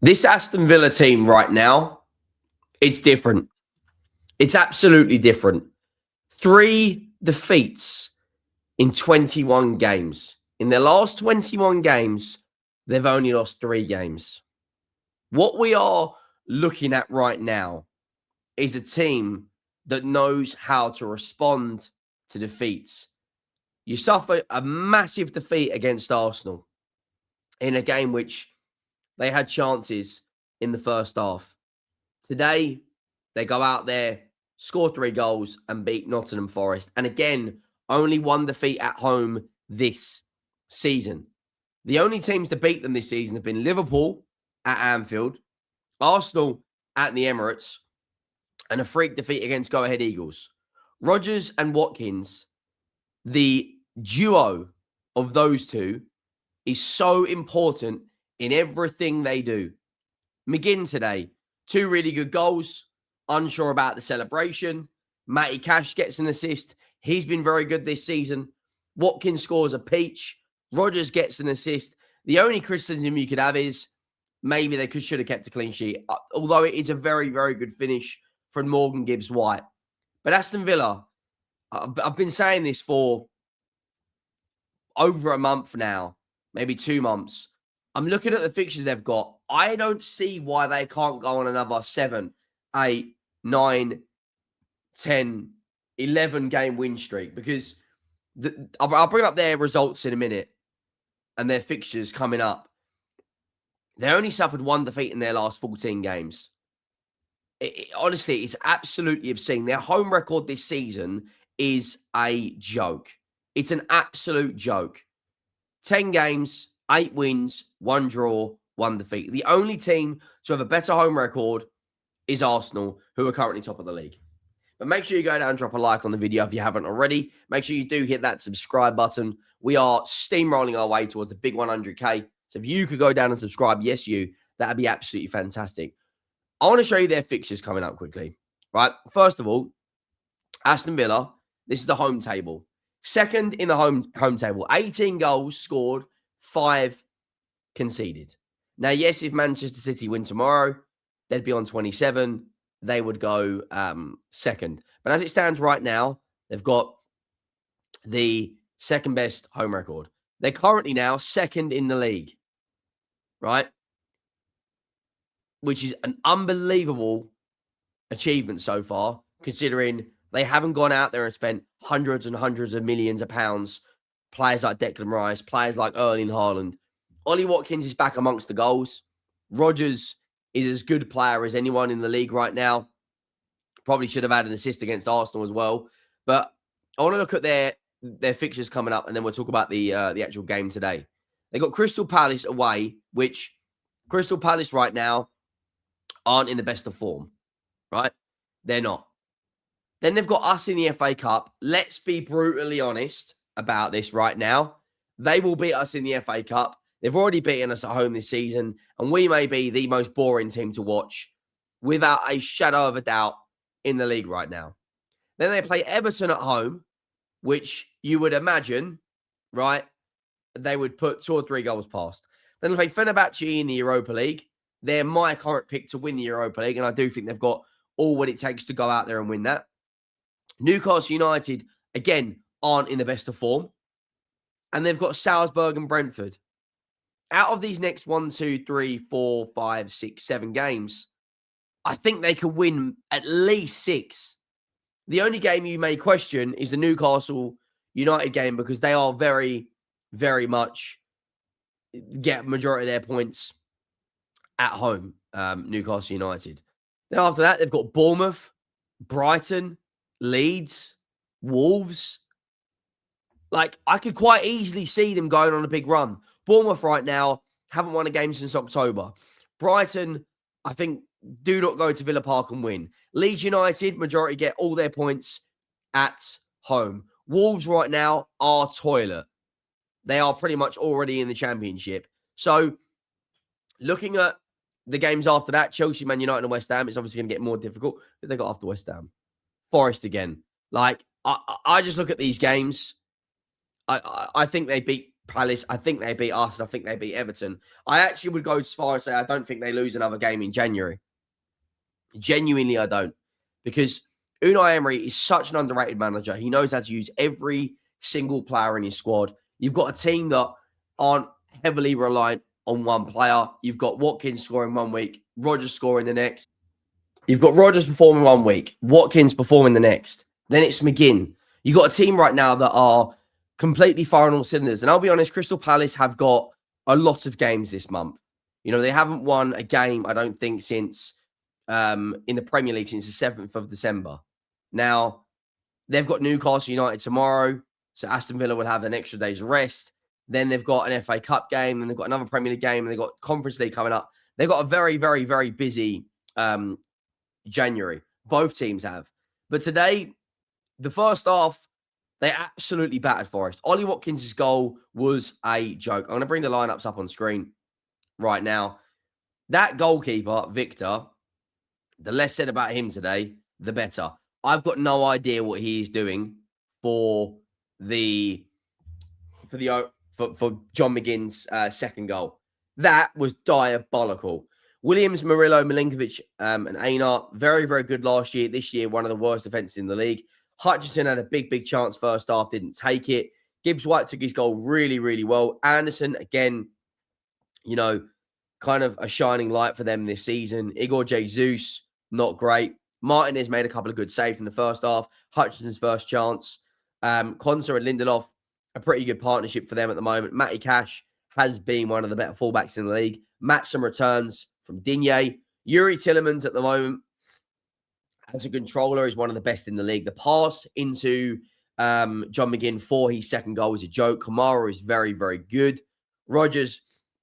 This Aston Villa team right now, it's different. It's absolutely different. 3 defeats in 21 games. In their last 21 games, they've only lost 3 games. What we are looking at right now is a team that knows how to respond to defeats. You suffer a massive defeat against Arsenal in a game which they had chances in the first half. Today, they go out there, score 3 goals and beat Nottingham Forest. And again, only 1 defeat at home this season. The only teams to beat them this season have been Liverpool at Anfield, Arsenal at the Emirates, and a freak defeat against Go Ahead Eagles. Rodgers and Watkins, the duo of those two, is so important in everything they do. McGinn today, 2 really good goals. Unsure about the celebration. Matty Cash gets an assist. He's been very good this season. Watkins scores a peach. Rodgers gets an assist. The only criticism you could have is maybe they should have kept a clean sheet, although it is a very, very good finish from Morgan Gibbs-White. But Aston Villa, I've been saying this for over a month now, maybe 2 months. I'm looking at the fixtures they've got. I don't see why they can't go on another 7, 8, 9, 10, 11 game win streak, because I'll bring up their results in a minute and their fixtures coming up. They only suffered 1 defeat in their last 14 games. Honestly, it's absolutely obscene. Their home record this season is a joke. It's an absolute joke. 10 games, 8 wins, 1 draw, 1 defeat. The only team to have a better home record is Arsenal, who are currently top of the league. But make sure you go down and drop a like on the video if you haven't already. Make sure you do hit that subscribe button. We are steamrolling our way towards the big 100K. So if you could go down and subscribe, yes, that'd be absolutely fantastic. I want to show you their fixtures coming up quickly. Right? First of all, Aston Villa, this is the home table. Second in the home table. 18 goals scored, 5 conceded. Now, yes, if Manchester City win tomorrow, they'd be on 27. They would go second. But as it stands right now, they've got the second best home record. They're currently now second in the league, right? Which is an unbelievable achievement so far, considering they haven't gone out there and spent hundreds and hundreds of millions of pounds. Players like Declan Rice, players like Erling Haaland. Ollie Watkins is back amongst the goals. Rodgers is as good a player as anyone in the league right now. Probably should have had an assist against Arsenal as well. But I want to look at their fixtures coming up, and then we'll talk about the actual game today. They got Crystal Palace away, which Crystal Palace right now aren't in the best of form, right? They're not. Then they've got us in the FA Cup. Let's be brutally honest about this right now. They will beat us in the FA Cup. They've already beaten us at home this season, and we may be the most boring team to watch without a shadow of a doubt in the league right now. Then they play Everton at home, which you would imagine, right, they would put 2 or 3 goals past. Then they play Fenerbahce in the Europa League. They're my current pick to win the Europa League, and I do think they've got all what it takes to go out there and win that. Newcastle United, again, aren't in the best of form. And they've got Salzburg and Brentford. Out of these next 1, 2, 3, 4, 5, 6, 7 games, I think they could win at least 6. The only game you may question is the Newcastle United game, because they are very, very much get majority of their points at home, Newcastle United. Then after that, they've got Bournemouth, Brighton, Leeds, Wolves. Like, I could quite easily see them going on a big run. Bournemouth right now haven't won a game since October. Brighton, I think, do not go to Villa Park and win. Leeds United, majority get all their points at home. Wolves right now are toilet. They are pretty much already in the Championship. So, looking at the games after that, Chelsea, Man United and West Ham, it's obviously going to get more difficult. Who they got after West Ham? Forest again. Like, I just look at these games. I think they beat Palace, I think they beat Arsenal. I think they beat Everton. I actually would go as far as say I don't think they lose another game in January. Genuinely, I don't. Because Unai Emery is such an underrated manager. He knows how to use every single player in his squad. You've got a team that aren't heavily reliant on one player. You've got Watkins scoring 1 week, Rodgers scoring the next. You've got Rodgers performing 1 week, Watkins performing the next. Then it's McGinn. You've got a team right now that are completely firing all cylinders. And I'll be honest, Crystal Palace have got a lot of games this month. You know, they haven't won a game, I don't think, since in the Premier League since the 7th of December. Now, they've got Newcastle United tomorrow, so Aston Villa will have an extra day's rest. Then they've got an FA Cup game, and they've got another Premier League game, and they've got Conference League coming up. They've got a very, very, very busy January. Both teams have. But today, the first half, they absolutely battered Forest. Ollie Watkins' goal was a joke. I'm going to bring the lineups up on screen right now. That goalkeeper, Victor, the less said about him today, the better. I've got no idea what he is doing for John McGinn's second goal. That was diabolical. Williams, Murillo, Milinkovic, and Einar, very, very good last year. This year, one of the worst defenses in the league. Hutchinson had a big, big chance first half, didn't take it. Gibbs-White took his goal really, really well. Anderson, again, you know, kind of a shining light for them this season. Igor Jesus, not great. Martinez made a couple of good saves in the first half. Hutchinson's first chance. Konsa and Lindelof, a pretty good partnership for them at the moment. Matty Cash has been one of the better fullbacks in the league. Matson returns from Digne. Youri Tielemans at the moment, as a controller, is one of the best in the league. The pass into John McGinn for his second goal is a joke. Kamara is very, very good. Rodgers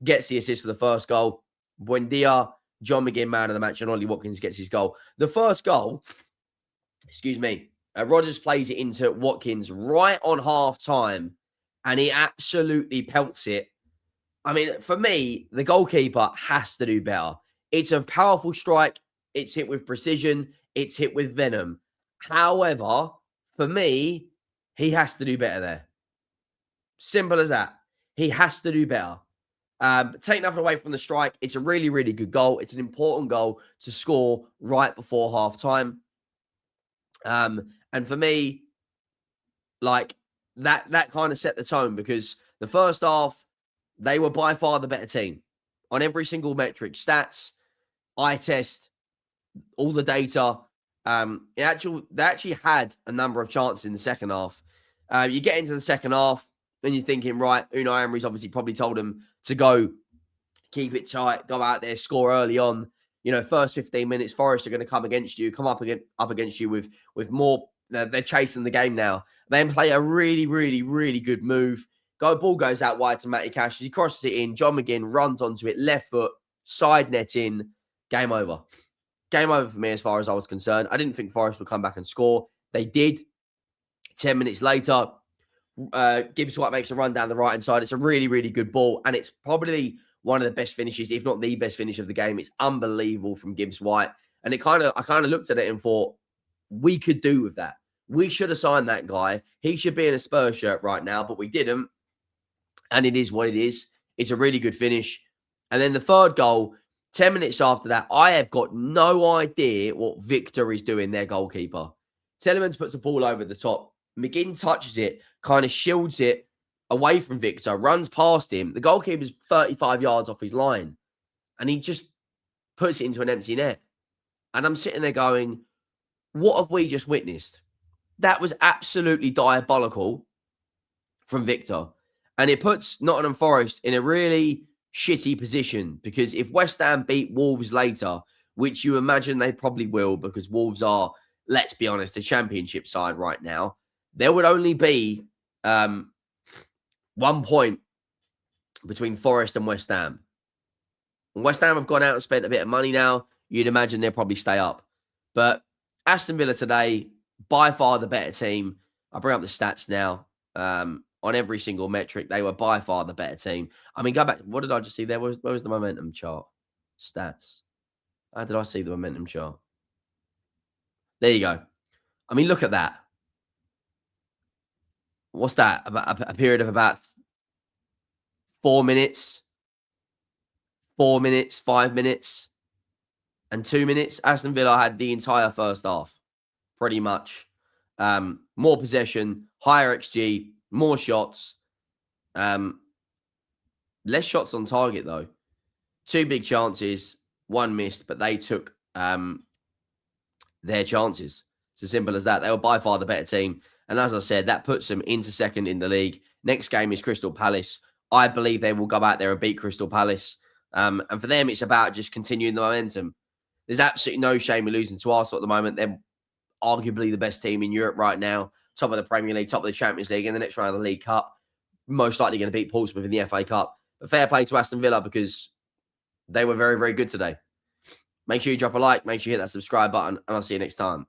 gets the assist for the first goal. Buendia, John McGinn, man of the match, and Ollie Watkins gets his goal. The first goal, Rodgers plays it into Watkins right on half time, and he absolutely pelts it. I mean, for me, the goalkeeper has to do better. It's a powerful strike. It's hit with precision. It's hit with venom. However, for me, he has to do better there. Simple as that. He has to do better. Take nothing away from the strike. It's a really, really good goal. It's an important goal to score right before half time. And for me, like that kind of set the tone, because the first half, they were by far the better team on every single metric, stats, eye test, all the data. They actually had a number of chances in the second half. You get into the second half and you're thinking, right, Unai Emery's obviously probably told them to go keep it tight, go out there, score early on. You know, first 15 minutes, Forest are going to come up against you with more. They're chasing the game now. Then play a really, really, really good move. Ball goes out wide to Matty Cash. He crosses it in. John McGinn runs onto it, left foot, side net in. Game over. Game over for me as far as I was concerned. I didn't think Forest would come back and score. They did. 10 minutes later, Gibbs-White makes a run down the right-hand side. It's a really, really good ball, and it's probably one of the best finishes, if not the best finish of the game. It's unbelievable from Gibbs-White. And I kind of looked at it and thought, we could do with that. We should have signed that guy. He should be in a Spurs shirt right now, but we didn't. And it is what it is. It's a really good finish. And then the third goal, 10 minutes after that, I have got no idea what Victor is doing, their goalkeeper. Tielemans puts the ball over the top. McGinn touches it, kind of shields it away from Victor, runs past him. The goalkeeper's 35 yards off his line, and he just puts it into an empty net. And I'm sitting there going, what have we just witnessed? That was absolutely diabolical from Victor. And it puts Nottingham Forest in a really shitty position, because if West Ham beat Wolves later, which you imagine they probably will, because Wolves are, let's be honest, a championship side right now, there would only be 1 point between Forest and West Ham. And West Ham have gone out and spent a bit of money now. You'd imagine they'll probably stay up. But Aston Villa today, by far the better team. I'll bring up the stats now. On every single metric, they were by far the better team. I mean, go back. What did I just see there? Where was the momentum chart? Stats. How did I see the momentum chart? There you go. I mean, look at that. What's that? About a period of about 4 minutes, 4 minutes, 5 minutes, and 2 minutes. Aston Villa had the entire first half, pretty much. More possession, higher XG, more shots. Less shots on target, though. 2 big chances, 1 missed, but they took their chances. It's as simple as that. They were by far the better team. And as I said, that puts them into second in the league. Next game is Crystal Palace. I believe they will go out there and beat Crystal Palace. And for them, it's about just continuing the momentum. There's absolutely no shame in losing to Arsenal at the moment. They're arguably the best team in Europe right now. Top of the Premier League, top of the Champions League, in the next round of the League Cup. Most likely going to beat Portsmouth in the FA Cup. But fair play to Aston Villa because they were very, very good today. Make sure you drop a like. Make sure you hit that subscribe button. And I'll see you next time.